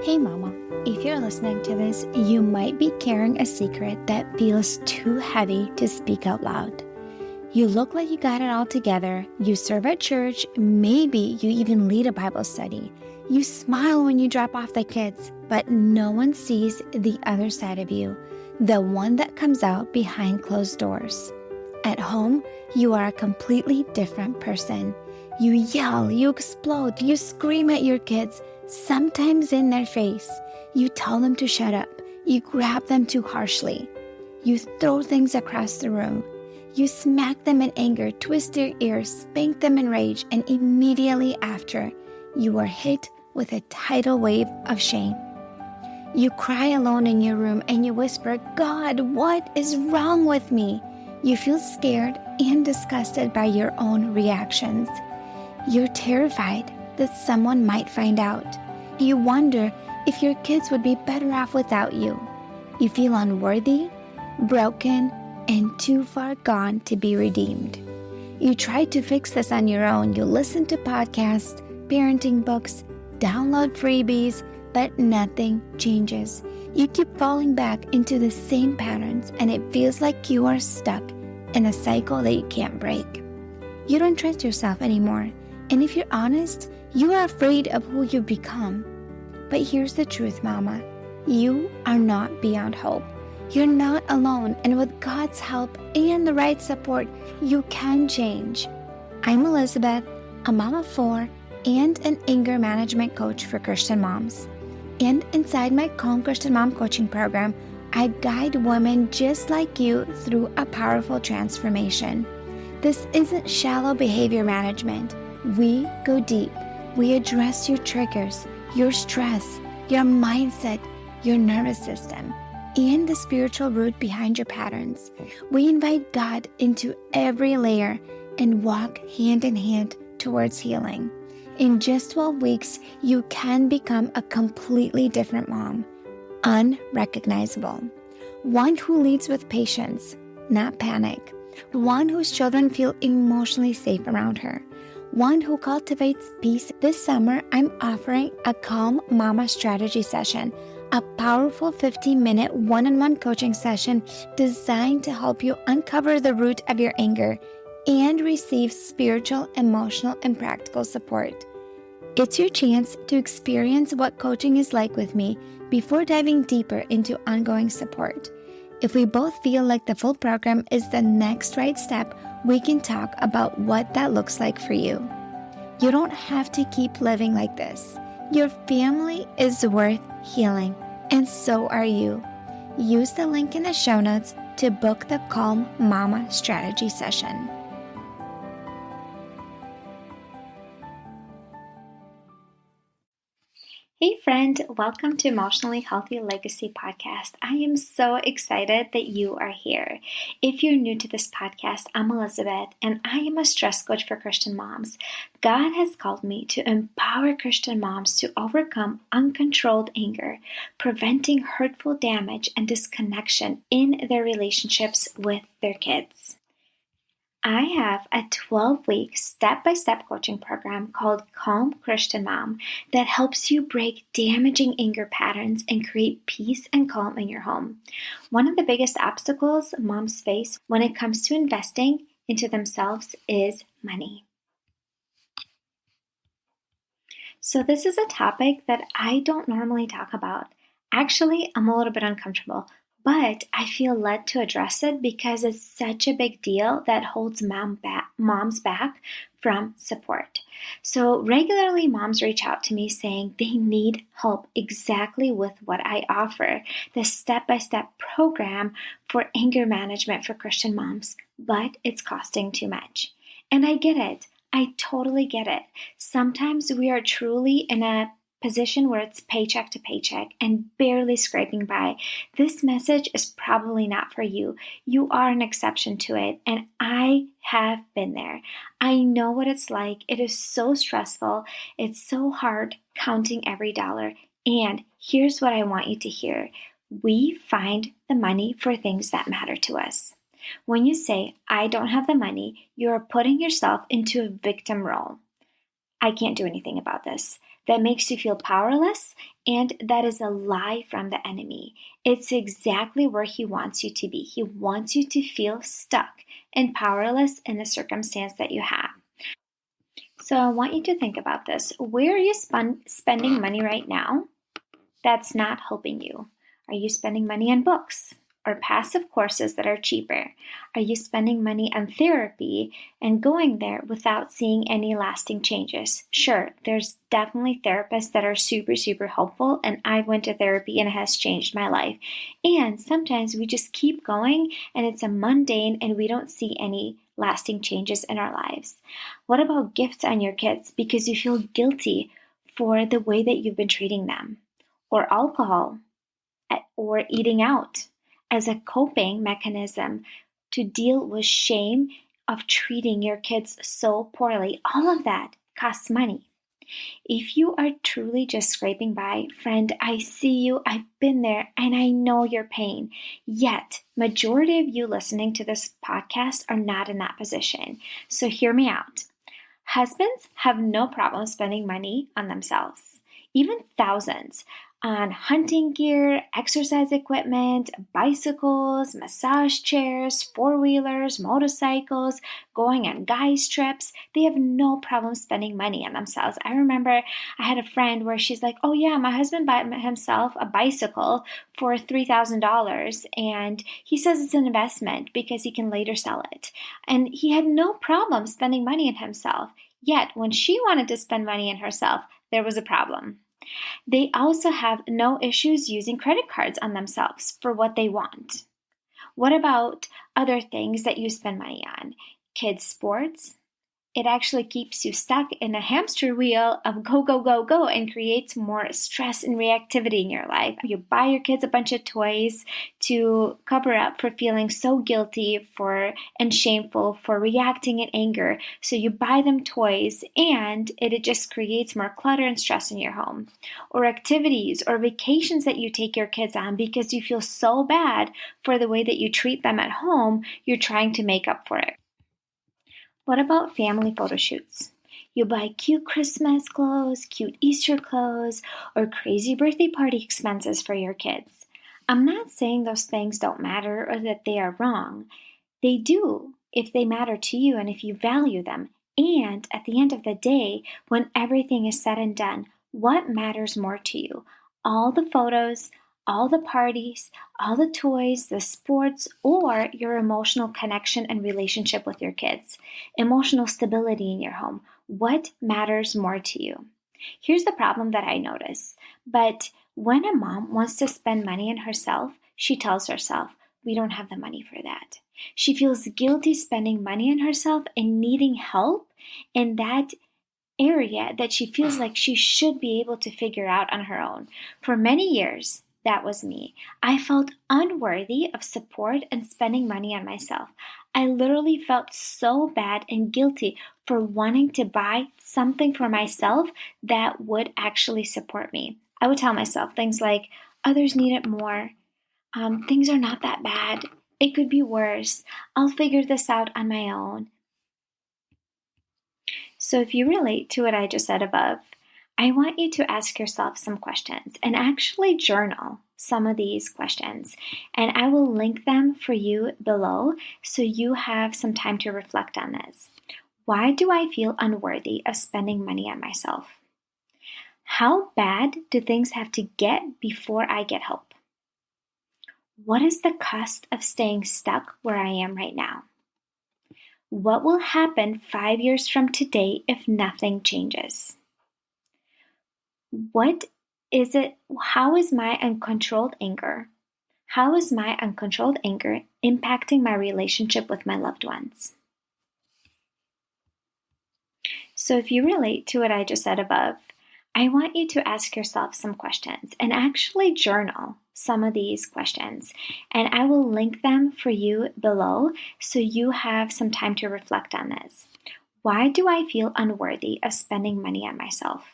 Hey mama, if you're listening to this, you might be carrying a secret that feels too heavy to speak out loud. You look like you got it all together, you serve at church, maybe you even lead a Bible study. You smile when you drop off the kids, but no one sees the other side of you, the one that comes out behind closed doors. At home, you are a completely different person. You yell, you explode, you scream at your kids, sometimes in their face. You tell them to shut up. You grab them too harshly. You throw things across the room. You smack them in anger, twist their ears, spank them in rage, and immediately after, you are hit with a tidal wave of shame. You cry alone in your room and you whisper, "God, what is wrong with me?" You feel scared and disgusted by your own reactions. You're terrified that someone might find out. You wonder if your kids would be better off without you. You feel unworthy, broken, and too far gone to be redeemed. You try to fix this on your own. You listen to podcasts, parenting books, download freebies, but nothing changes. You keep falling back into the same patterns, and it feels like you are stuck in a cycle that you can't break. You don't trust yourself anymore, and if you're honest, you are afraid of who you've become. But here's the truth, Mama. You are not beyond hope. You're not alone, and with God's help and the right support, you can change. I'm Elizabeth, a mom of 4 and an anger management coach for Christian moms. And inside my Calm Christian Mom coaching program, I guide women just like you through a powerful transformation. This isn't shallow behavior management. We go deep. We address your triggers, your stress, your mindset, your nervous system, and the spiritual root behind your patterns. We invite God into every layer and walk hand in hand towards healing. In just 12 weeks, you can become a completely different mom, unrecognizable. One who leads with patience, not panic. One whose children feel emotionally safe around her. One who cultivates peace. This summer, I'm offering a Calm Mama strategy session, a powerful 15-minute one-on-one coaching session designed to help you uncover the root of your anger and receive spiritual, emotional, and practical support. It's your chance to experience what coaching is like with me before diving deeper into ongoing support. If we both feel like the full program is the next right step, we can talk about what that looks like for you. You don't have to keep living like this. Your family is worth healing, and so are you. Use the link in the show notes to book the Calm Mama strategy session. Hey friend, welcome to Emotionally Healthy Legacy Podcast. I am so excited that you are here. If you're new to this podcast, I'm Elizabeth and I am a stress coach for Christian moms. God has called me to empower Christian moms to overcome uncontrolled anger, preventing hurtful damage and disconnection in their relationships with their kids. I have a 12-week step-by-step coaching program called Calm Christian Mom that helps you break damaging anger patterns and create peace and calm in your home. One of the biggest obstacles moms face when it comes to investing into themselves is money. So this is a topic that I don't normally talk about. Actually, I'm a little bit uncomfortable. But I feel led to address it because it's such a big deal that holds moms back from support. So regularly moms reach out to me saying they need help exactly with what I offer, the step-by-step program for anger management for Christian moms, but it's costing too much. And I get it. I totally get it. Sometimes we are truly in a position where it's paycheck to paycheck and barely scraping by. This message is probably not for you. You are an exception to it, and I have been there. I know what it's like. It is so stressful. It's so hard counting every dollar. And here's what I want you to hear. We find the money for things that matter to us. When you say, "I don't have the money," you are putting yourself into a victim role. I can't do anything about this. that makes you feel powerless, and that is a lie from the enemy. It's exactly where he wants you to be. He wants you to feel stuck and powerless in the circumstance that you have. So I want you to think about this. Where are you spending money right now that's not helping you? Are you spending money on books or passive courses that are cheaper? Are you spending money on therapy and going there without seeing any lasting changes? Sure, there's definitely therapists that are super, super helpful, and I went to therapy and it has changed my life. And sometimes we just keep going and it's a mundane and we don't see any lasting changes in our lives. What about gifts on your kids because you feel guilty for the way that you've been treating them? Or alcohol, or eating out as a coping mechanism to deal with shame of treating your kids so poorly. All of that costs money. If you are truly just scraping by, friend, I see you, I've been there, and I know your pain. Yet, majority of you listening to this podcast are not in that position. So hear me out. Husbands have no problem spending money on themselves, even thousands, on hunting gear, exercise equipment, bicycles, massage chairs, four-wheelers, motorcycles, going on guys' trips. They have no problem spending money on themselves. I remember I had a friend where she's like, oh yeah, my husband bought himself a bicycle for $3,000 and he says it's an investment because he can later sell it. And he had no problem spending money on himself. Yet when she wanted to spend money on herself, there was a problem. They also have no issues using credit cards on themselves for what they want. What about other things that you spend money on? Kids' sports? It actually keeps you stuck in a hamster wheel of go, go, go, go and creates more stress and reactivity in your life. You buy your kids a bunch of toys to cover up for feeling so guilty and shameful for reacting in anger. So you buy them toys and it just creates more clutter and stress in your home. Or activities or vacations that you take your kids on because you feel so bad for the way that you treat them at home, you're trying to make up for it. What about family photo shoots? You buy cute Christmas clothes, cute Easter clothes, or crazy birthday party expenses for your kids. I'm not saying those things don't matter or that they are wrong. They do if they matter to you and if you value them. And at the end of the day, when everything is said and done, what matters more to you? All the photos, all the parties, all the toys, the sports, or your emotional connection and relationship with your kids, emotional stability in your home. What matters more to you? Here's the problem that I notice. But when a mom wants to spend money on herself, she tells herself, we don't have the money for that. She feels guilty spending money on herself and needing help in that area that she feels like she should be able to figure out on her own. For many years, that was me. I felt unworthy of support and spending money on myself. I literally felt so bad and guilty for wanting to buy something for myself that would actually support me. I would tell myself things like, others need it more. Things are not that bad. It could be worse. I'll figure this out on my own. So if you relate to what I just said above, I want you to ask yourself some questions and actually journal some of these questions. And I will link them for you below so you have some time to reflect on this. Why do I feel unworthy of spending money on myself? How bad do things have to get before I get help? What is the cost of staying stuck where I am right now? What will happen 5 years from today if nothing changes? What is it? How is my uncontrolled anger? How is my uncontrolled anger impacting my relationship with my loved ones? So if you relate to what I just said above, I want you to ask yourself some questions and actually journal some of these questions. And I will link them for you below so you have some time to reflect on this. Why do I feel unworthy of spending money on myself?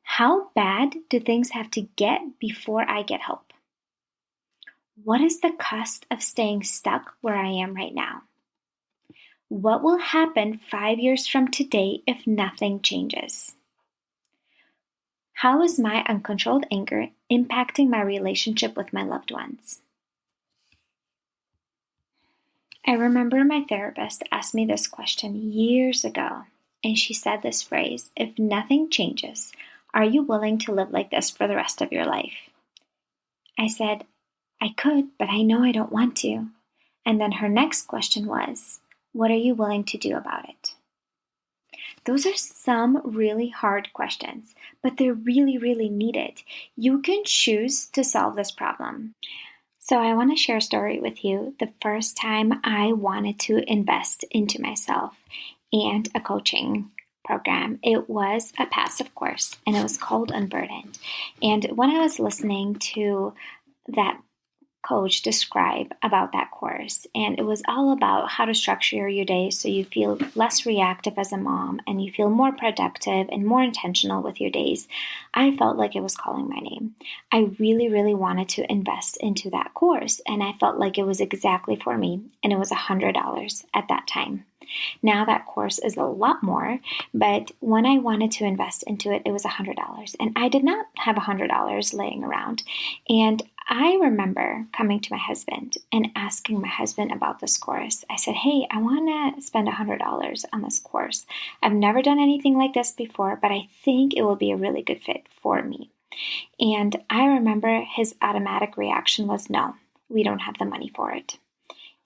How bad do things have to get before I get help? What is the cost of staying stuck where I am right now? What will happen 5 years from today if nothing changes? How is my uncontrolled anger impacting my relationship with my loved ones? I remember my therapist asked me this question years ago, and she said this phrase, "If nothing changes, are you willing to live like this for the rest of your life?" I said, I could, but I know I don't want to. And then her next question was, what are you willing to do about it? Those are some really hard questions, but they're really, really needed. You can choose to solve this problem. So I want to share a story with you. The first time I wanted to invest into myself and a coaching program, it was a passive course and it was called Unburdened. And when I was listening to that coach describe about that course, and it was all about how to structure your day so you feel less reactive as a mom and you feel more productive and more intentional with your days, I felt like it was calling my name. I really, really wanted to invest into that course, and I felt like it was exactly for me, and it was $100 at that time. Now that course is a lot more, but when I wanted to invest into it, it was $100, and I did not have $100 laying around. And I remember coming to my husband and asking my husband about this course. I said, hey, I want to spend $100 on this course. I've never done anything like this before, but I think it will be a really good fit for me. And I remember his automatic reaction was, no, we don't have the money for it.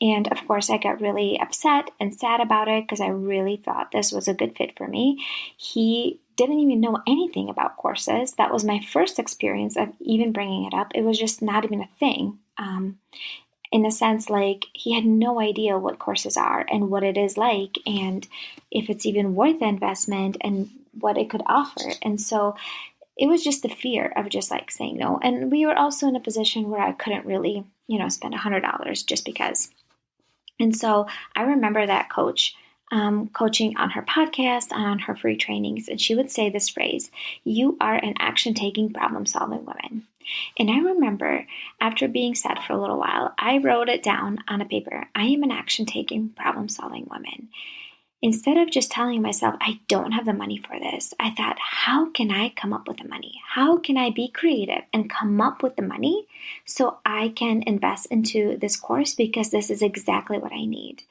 And of course, I got really upset and sad about it because I really thought this was a good fit for me. He didn't even know anything about courses. That was my first experience of even bringing it up. It was just not even a thing. In a sense, like he had no idea what courses are and what it is like and if it's even worth the investment and what it could offer. And so it was just the fear of just like saying no. And we were also in a position where I couldn't really, spend $100 just because. And so I remember that coach coaching on her podcast, on her free trainings, and she would say this phrase, you are an action-taking, problem-solving woman. And I remember after being sad for a little while, I wrote it down on a paper. I am an action-taking, problem-solving woman. Instead of just telling myself, I don't have the money for this, I thought, how can I come up with the money? How can I be creative and come up with the money so I can invest into this course because this is exactly what I need?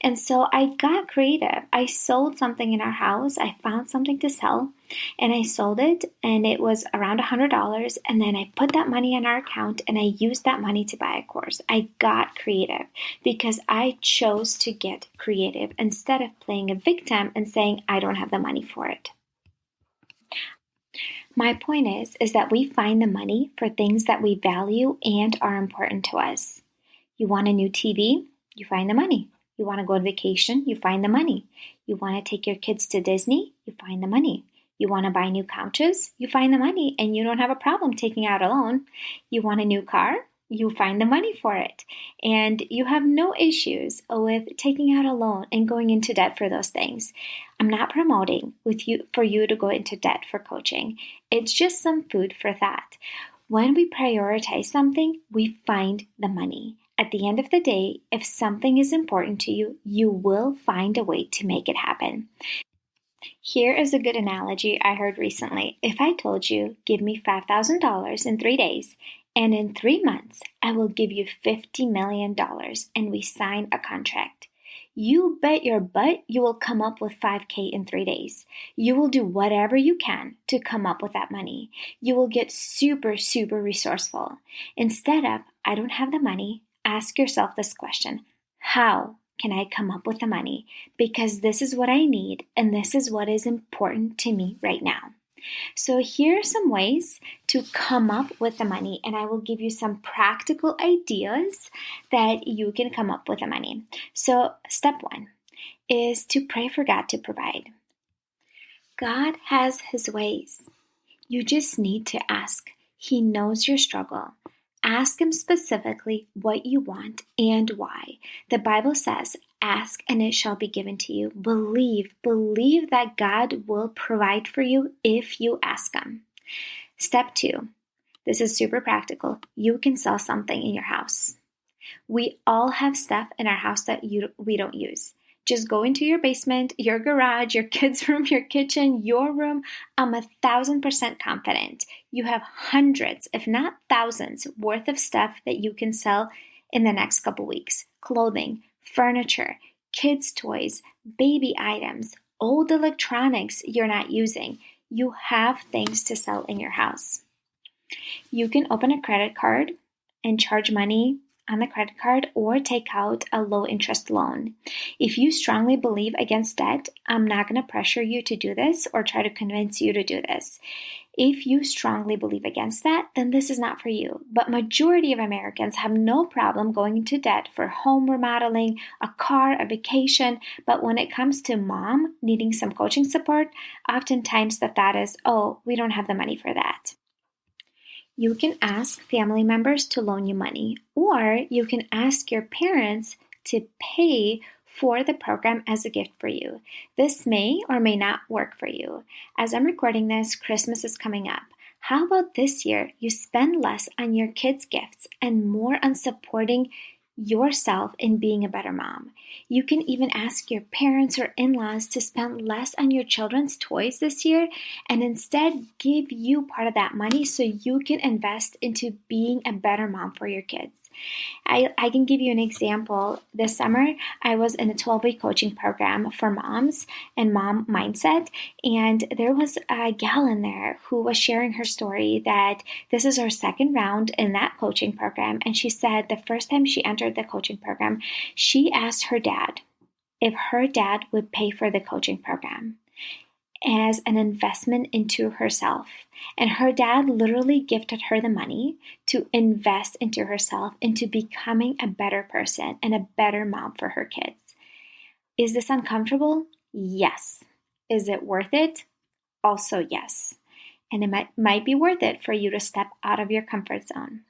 And so I got creative. I sold something in our house. I found something to sell and I sold it, and it was around $100. And then I put that money in our account and I used that money to buy a course. I got creative because I chose to get creative instead of playing a victim and saying, I don't have the money for it. My point is that we find the money for things that we value and are important to us. You want a new TV? You find the money. You want to go on vacation? You find the money. You want to take your kids to Disney? You find the money. You want to buy new couches? You find the money and you don't have a problem taking out a loan. You want a new car? You find the money for it. And you have no issues with taking out a loan and going into debt for those things. I'm not promoting for you to go into debt for coaching. It's just some food for thought. When we prioritize something, we find the money. At the end of the day, if something is important to you, you will find a way to make it happen. Here is a good analogy I heard recently. If I told you, give me $5,000 in 3 days, and in 3 months, I will give you $50 million, and we sign a contract. You bet your butt you will come up with $5,000 in 3 days. You will do whatever you can to come up with that money. You will get super, super resourceful. Instead of, I don't have the money, ask yourself this question, how can I come up with the money? Because this is what I need and this is what is important to me right now. So here are some ways to come up with the money, and I will give you some practical ideas that you can come up with the money. So step 1 is to pray for God to provide. God has His ways. You just need to ask. He knows your struggle. Ask Him specifically what you want and why. The Bible says, ask and it shall be given to you. Believe that God will provide for you if you ask Him. Step 2, this is super practical. You can sell something in your house. We all have stuff in our house that we don't use. Just go into your basement, your garage, your kids' room, your kitchen, your room. I'm 1,000% confident you have hundreds, if not thousands, worth of stuff that you can sell in the next couple weeks. Clothing, furniture, kids' toys, baby items, old electronics you're not using. You have things to sell in your house. You can open a credit card and charge money on the credit card or take out a low interest loan. If you strongly believe against debt, I'm not going to pressure you to do this or try to convince you to do this. If you strongly believe against that, then this is not for you. But majority of Americans have no problem going into debt for home remodeling, a car, a vacation. But when it comes to mom needing some coaching support, oftentimes the thought is, oh, we don't have the money for that. You can ask family members to loan you money, or you can ask your parents to pay for the program as a gift for you. This may or may not work for you. As I'm recording this, Christmas is coming up. How about this year you spend less on your kids' gifts and more on supporting yourself in being a better mom? You can even ask your parents or in-laws to spend less on your children's toys this year and instead give you part of that money so you can invest into being a better mom for your kids. I can give you an example. This summer, I was in a 12-week coaching program for moms and mom mindset, and there was a gal in there who was sharing her story that this is her second round in that coaching program, and she said the first time she entered the coaching program, she asked her dad if her dad would pay for the coaching program as an investment into herself. And her dad literally gifted her the money to invest into herself, into becoming a better person and a better mom for her kids. Is this uncomfortable? Yes. Is it worth it? Also, yes. And it might be worth it for you to step out of your comfort zone.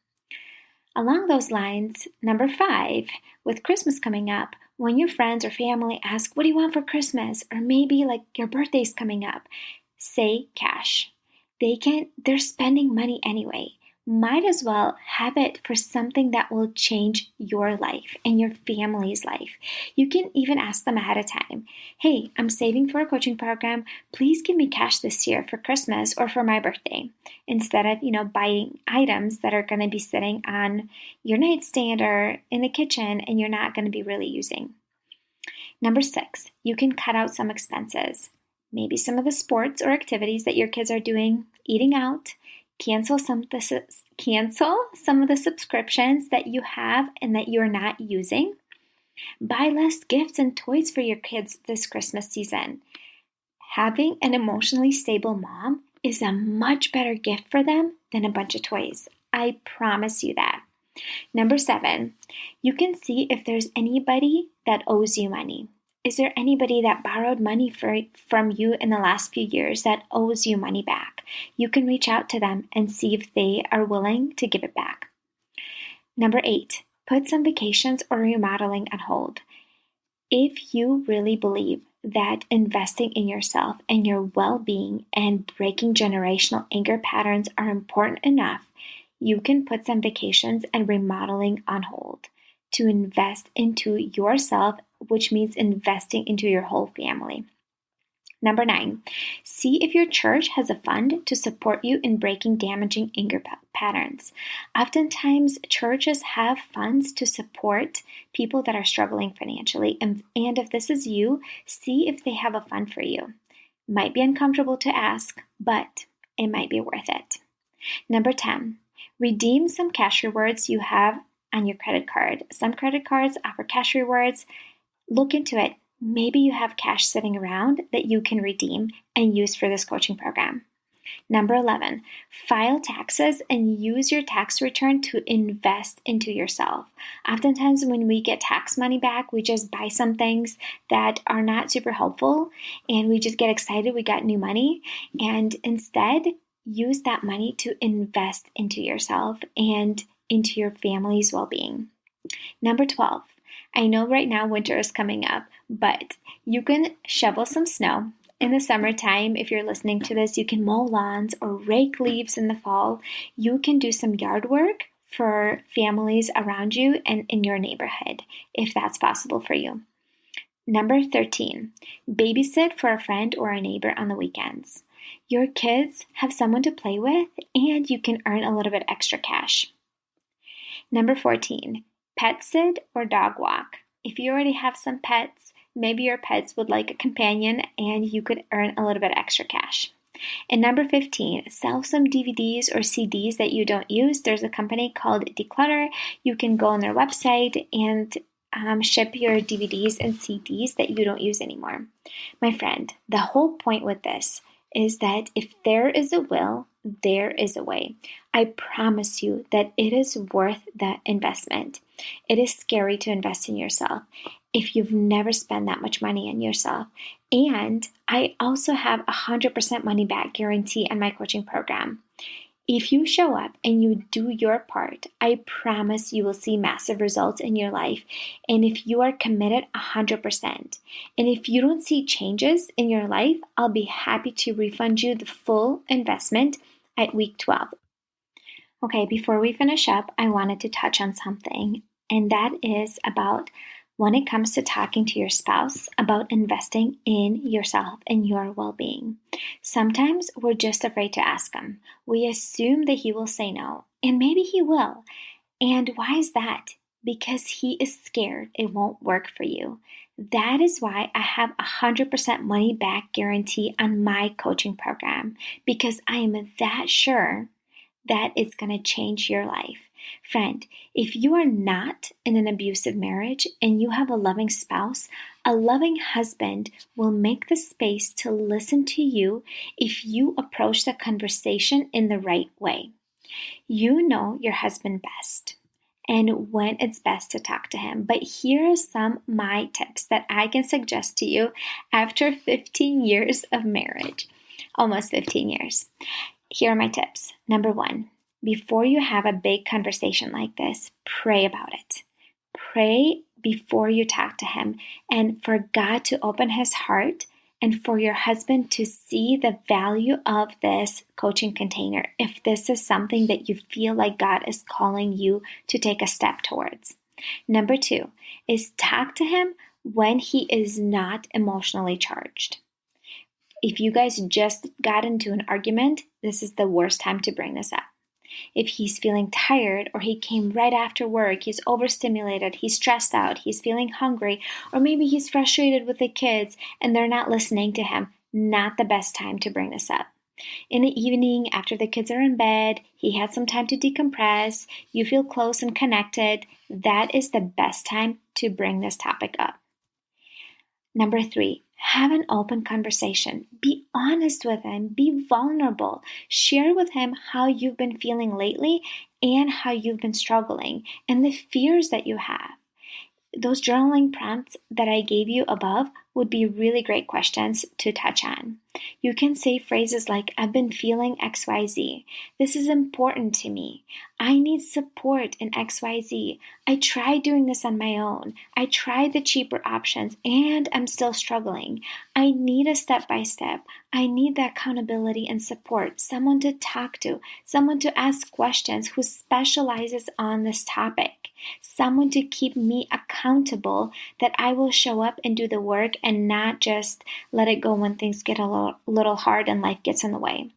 Along those lines, number 5, with Christmas coming up, when your friends or family ask, what do you want for Christmas? Or maybe like your birthday's coming up, say cash. They're spending money anyway. Might as well have it for something that will change your life and your family's life. You can even ask them ahead of time. Hey, I'm saving for a coaching program. Please give me cash this year for Christmas or for my birthday. Instead of, buying items that are going to be sitting on your nightstand or in the kitchen and you're not going to be really using. Number 6, you can cut out some expenses. Maybe some of the sports or activities that your kids are doing, eating out. Cancel some of the subscriptions that you have and that you're not using. Buy less gifts and toys for your kids this Christmas season. Having an emotionally stable mom is a much better gift for them than a bunch of toys. I promise you that. Number 7, you can see if there's anybody that owes you money. Is there anybody that borrowed money from you in the last few years that owes you money back? You can reach out to them and see if they are willing to give it back. Number 8, put some vacations or remodeling on hold. If you really believe that investing in yourself and your well-being and breaking generational anger patterns are important enough, you can put some vacations and remodeling on hold to invest into yourself, which means investing into your whole family. Number 9, see if your church has a fund to support you in breaking damaging anger patterns. Oftentimes, churches have funds to support people that are struggling financially. And if this is you, see if they have a fund for you. Might be uncomfortable to ask, but it might be worth it. Number 10, redeem some cash rewards you have on your credit card. Some credit cards offer cash rewards. Look into it. Maybe you have cash sitting around that you can redeem and use for this coaching program. Number 11, file taxes and use your tax return to invest into yourself. Oftentimes when we get tax money back, we just buy some things that are not super helpful and we just get excited we got new money, and instead use that money to invest into yourself and into your family's well-being. Number 12, I know right now winter is coming up, but you can shovel some snow. In the summertime, if you're listening to this, you can mow lawns or rake leaves in the fall. You can do some yard work for families around you and in your neighborhood, if that's possible for you. Number 13, babysit for a friend or a neighbor on the weekends. Your kids have someone to play with, and you can earn a little bit extra cash. Number 14, pet sit or dog walk. If you already have some pets, maybe your pets would like a companion and you could earn a little bit extra cash. And number 15, sell some DVDs or CDs that you don't use. There's a company called Declutter. You can go on their website and ship your DVDs and CDs that you don't use anymore. My friend, the whole point with this is that if there is a will, there is a way. I promise you that it is worth that investment. It is scary to invest in yourself if you've never spent that much money on yourself. And I also have 100% money back guarantee on my coaching program. If you show up and you do your part, I promise you will see massive results in your life. And if you are committed 100%, and if you don't see changes in your life, I'll be happy to refund you the full investment at week 12. Okay, before we finish up, I wanted to touch on something, and that is about when it comes to talking to your spouse about investing in yourself and your well-being. Sometimes we're just afraid to ask him. We assume that he will say no, and maybe he will. And why is that? Because he is scared it won't work for you. That is why I have 100% money back guarantee on my coaching program, because I am that sure that it's going to change your life. Friend, if you are not in an abusive marriage and you have a loving spouse, a loving husband will make the space to listen to you if you approach the conversation in the right way. You know your husband best and when it's best to talk to him. But here are some of my tips that I can suggest to you after 15 years of marriage, almost 15 years. Here are my tips. Number 1, before you have a big conversation like this, pray about it. Pray before you talk to him and for God to open his heart and for your husband to see the value of this coaching container if this is something that you feel like God is calling you to take a step towards. Number 2 is talk to him when he is not emotionally charged. If you guys just got into an argument, this is the worst time to bring this up. If he's feeling tired or he came right after work, he's overstimulated, he's stressed out, he's feeling hungry, or maybe he's frustrated with the kids and they're not listening to him, not the best time to bring this up. In the evening, after the kids are in bed, he had some time to decompress, you feel close and connected, that is the best time to bring this topic up. Number 3, have an open conversation. Be honest with him. Be vulnerable. Share with him how you've been feeling lately and how you've been struggling and the fears that you have. Those journaling prompts that I gave you above would be really great questions to touch on. You can say phrases like, I've been feeling XYZ. This is important to me. I need support in XYZ. I tried doing this on my own. I tried the cheaper options and I'm still struggling. I need a step-by-step. I need the accountability and support, someone to talk to, someone to ask questions who specializes on this topic, someone to keep me accountable that I will show up and do the work and not just let it go when things get a little hard and life gets in the way.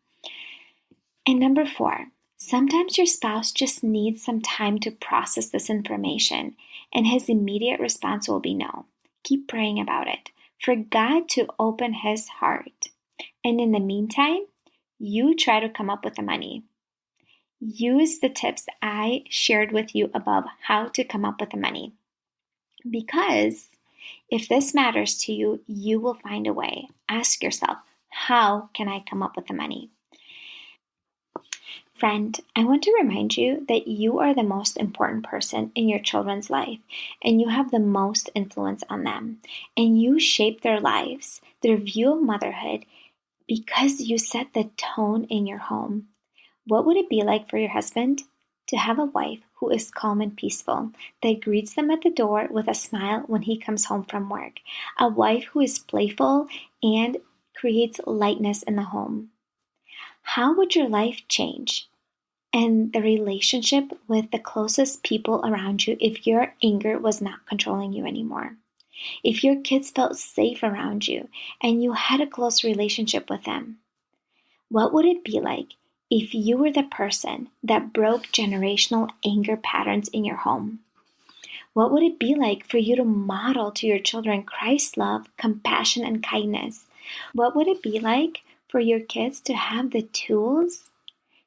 And number 4, sometimes your spouse just needs some time to process this information, and his immediate response will be no. Keep praying about it for God to open his heart. And in the meantime, you try to come up with the money. Use the tips I shared with you above how to come up with the money. Because if this matters to you, you will find a way. Ask yourself, how can I come up with the money? Friend, I want to remind you that you are the most important person in your children's life, and you have the most influence on them. And you shape their lives, their view of motherhood, because you set the tone in your home. What would it be like for your husband to have a wife who is calm and peaceful, that greets them at the door with a smile when he comes home from work? A wife who is playful and creates lightness in the home. How would your life change and the relationship with the closest people around you if your anger was not controlling you anymore? If your kids felt safe around you and you had a close relationship with them? What would it be like if you were the person that broke generational anger patterns in your home? What would it be like for you to model to your children Christ's love, compassion, and kindness? What would it be like for your kids to have the tools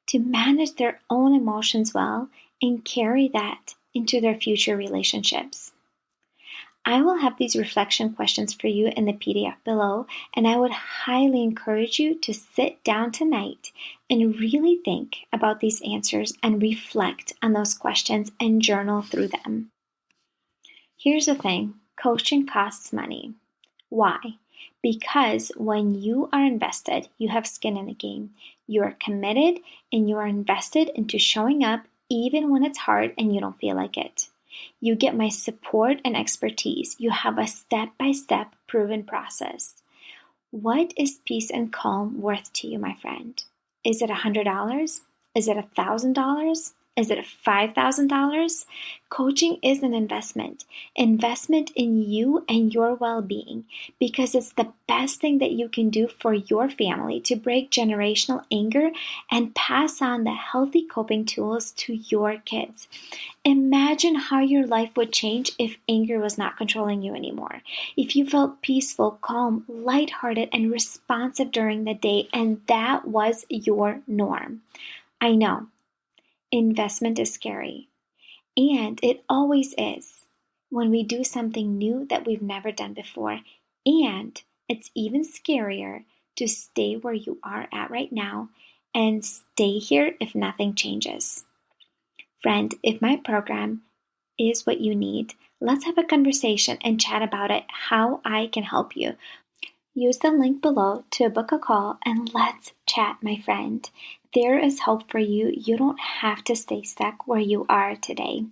to manage their own emotions well and carry that into their future relationships? I will have these reflection questions for you in the PDF below, and I would highly encourage you to sit down tonight and really think about these answers and reflect on those questions and journal through them. Here's the thing, coaching costs money. Why? Because when you are invested, you have skin in the game. You are committed and you are invested into showing up even when it's hard and you don't feel like it. You get my support and expertise. You have a step-by-step proven process. What is peace and calm worth to you, my friend? Is it $100? Is it $1,000? Is it $5,000? Coaching is an investment in you and your well-being, because it's the best thing that you can do for your family to break generational anger and pass on the healthy coping tools to your kids. Imagine how your life would change if anger was not controlling you anymore. If you felt peaceful, calm, lighthearted, and responsive during the day, and that was your norm. I know. Investment is scary, and it always is when we do something new that we've never done before, and it's even scarier to stay where you are at right now and stay here if nothing changes. Friend, if my program is what you need, let's have a conversation and chat about it, how I can help you. Use the link below to book a call and let's chat, my friend. There is hope for you. You don't have to stay stuck where you are today.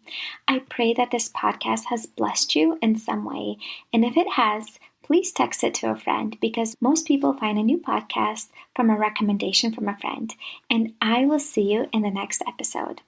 I pray that this podcast has blessed you in some way. And if it has, please text it to a friend, because most people find a new podcast from a recommendation from a friend. And I will see you in the next episode.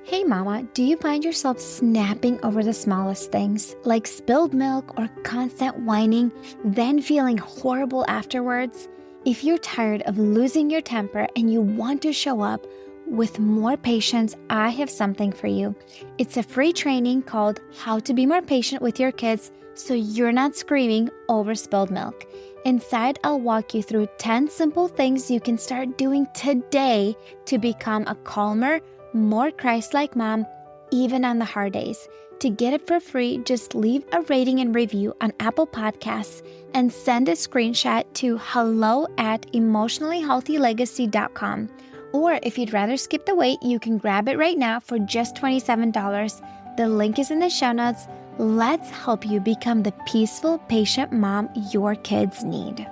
Hey mama, do you find yourself snapping over the smallest things, like spilled milk or constant whining, then feeling horrible afterwards? If you're tired of losing your temper and you want to show up with more patience, I have something for you. It's a free training called How to Be More Patient with Your Kids so you're not screaming over spilled milk. Inside, I'll walk you through 10 simple things you can start doing today to become a calmer, more Christ-like mom, even on the hard days. To get it for free, just leave a rating and review on Apple Podcasts and send a screenshot to hello@emotionallyhealthylegacy.com. Or if you'd rather skip the wait, you can grab it right now for just $27. The link is in the show notes. Let's help you become the peaceful, patient mom your kids need.